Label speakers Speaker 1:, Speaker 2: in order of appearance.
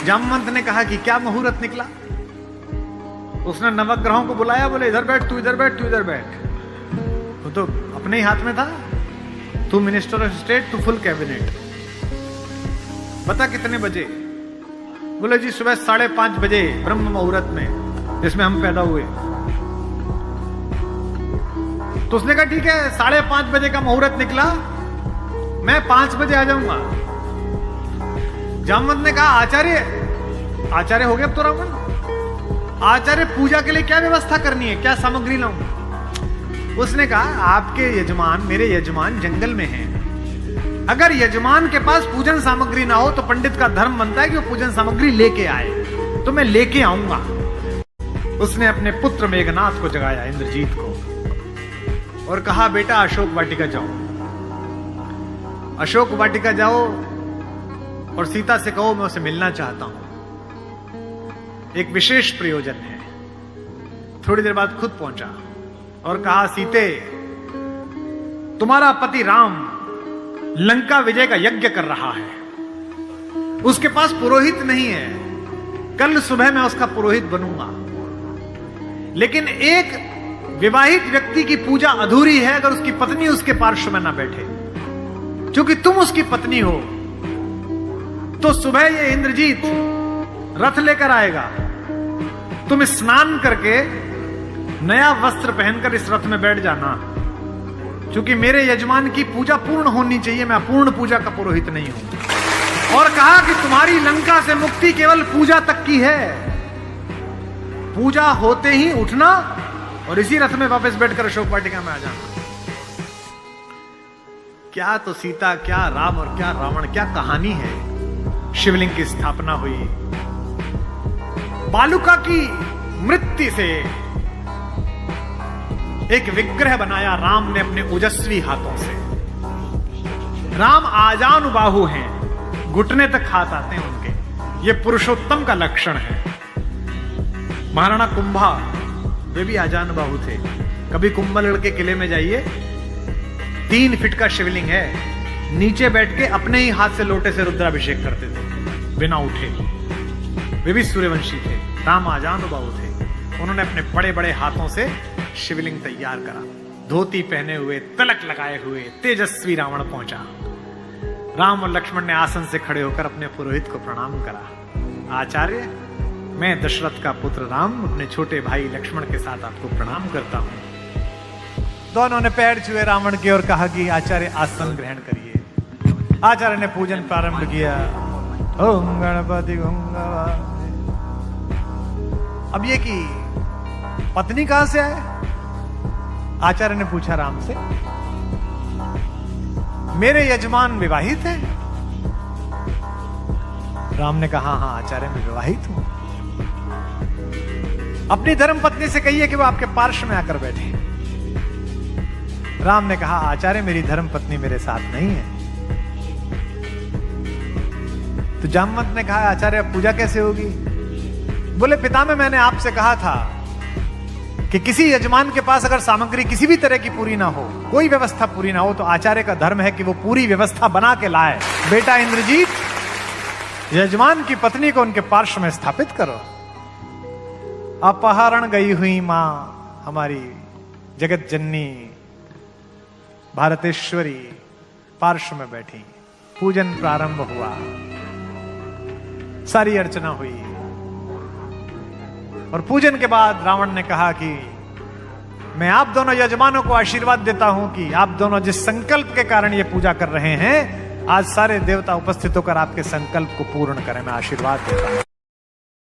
Speaker 1: जामवंत ने कहा कि क्या मुहूर्त निकला? उसने नवग्रहों को बुलाया, बोले इधर बैठ, तू इधर बैठ, तू इधर बैठ। वो तो अपने ही हाथ में था, तू मिनिस्टर ऑफ स्टेट, तू फुल कैबिनेट। बता कितने बजे? बोले जी सुबह 5:30 बजे ब्रह्म मुहूर्त में, जिसमें हम पैदा हुए। तो उसने कहा ठीक है, 5:30 बजे का मुहूर्त निकला, मैं 5 बजे आ जाऊंगा। जामवंत ने कहा आचार्य हो गया अब तो रावण। आचार्य पूजा के लिए क्या व्यवस्था करनी है, क्या सामग्री लाऊं? उसने कहा आपके यजमान, मेरे यजमान जंगल में हैं। अगर यजमान के पास पूजन सामग्री ना हो तो पंडित का धर्म बनता है कि वो पूजन सामग्री लेके आए, तो मैं लेके आऊंगा। उसने अपने पुत्र मेघनाथ को जगाया, इंद्रजीत को, और कहा बेटा अशोक वाटिका जाओ, अशोक वाटिका जाओ और सीता से कहो मैं उसे मिलना चाहता हूं, एक विशेष प्रयोजन है। थोड़ी देर बाद खुद पहुंचा और कहा सीते, तुम्हारा पति राम लंका विजय का यज्ञ कर रहा है, उसके पास पुरोहित नहीं है, कल सुबह मैं उसका पुरोहित बनूंगा। लेकिन एक विवाहित व्यक्ति की पूजा अधूरी है अगर उसकी पत्नी उसके पार्श्व में ना बैठे। क्योंकि तुम उसकी पत्नी हो, तो सुबह ये इंद्रजीत रथ लेकर आएगा, तुम स्नान करके नया वस्त्र पहनकर इस रथ में बैठ जाना, क्योंकि मेरे यजमान की पूजा पूर्ण होनी चाहिए, मैं अपूर्ण पूजा का पुरोहित नहीं हूं। और कहा कि तुम्हारी लंका से मुक्ति केवल पूजा तक की है, पूजा होते ही उठना और इसी रथ में वापस बैठकर अशोक वाटिका में आ जाना। क्या तो सीता, क्या राम और क्या रावण, क्या कहानी है। शिवलिंग की स्थापना हुई, बालुका की मृत्यु से एक विग्रह बनाया राम ने अपने ओजस्वी हाथों से। राम आजानुबाहु हैं, घुटने तक हाथ आते हैं उनके, ये पुरुषोत्तम का लक्षण है। महाराणा कुंभा वे भी आजानुबाहु थे। कभी कुंभलगढ़ के किले में जाइए, 3 फीट का शिवलिंग है, नीचे बैठ के अपने ही हाथ से लोटे से रुद्राभिषेक करते थे बिना उठे। वे भी सूर्यवंशी थे, राम आजानुबाहु थे। उन्होंने अपने बड़े बड़े हाथों से शिवलिंग तैयार करा, धोती पहने हुए, तिलक लगाए हुए तेजस्वी रावण पहुंचा। राम और लक्ष्मण ने आसन से खड़े होकर अपने पुरोहित को प्रणाम करा। आचार्य, मैं दशरथ का पुत्र राम अपने छोटे भाई लक्ष्मण के साथ आपको प्रणाम करता हूं। दोनों ने पैर छुए रावण के और कहा कि आचार्य आसन ग्रहण करिए। आचार्य ने पूजन प्रारंभ किया। ओम गणपति गंगा। अब ये कि पत्नी कहां से आए? आचार्य ने पूछा राम से। मेरे यजमान विवाहित है? राम ने कहा हाँ आचार्य मैं विवाहित हूं। अपनी धर्म पत्नी से कहिए कि वो आपके पार्श्व में आकर बैठे। राम ने कहा आचार्य मेरी धर्म पत्नी मेरे साथ नहीं है। तो जामवंत ने कहा आचार्य अब पूजा कैसे होगी? बोले पितामह मैंने आपसे कहा था कि किसी यजमान के पास अगर सामग्री किसी भी तरह की पूरी ना हो, कोई व्यवस्था पूरी ना हो, तो आचार्य का धर्म है कि वो पूरी व्यवस्था बना के लाए। बेटा इंद्रजीत, यजमान की पत्नी को उनके पार्श्व में स्थापित करो। अपहरण गई हुई मां हमारी जगत जननी भारतेश्वरी पार्श्व में बैठी। पूजन प्रारंभ हुआ, सारी अर्चना हुई और पूजन के बाद रावण ने कहा कि मैं आप दोनों यजमानों को आशीर्वाद देता हूं कि आप दोनों जिस संकल्प के कारण ये पूजा कर रहे हैं, आज सारे देवता उपस्थित होकर आपके संकल्प को पूर्ण करें। मैं आशीर्वाद देता हूं।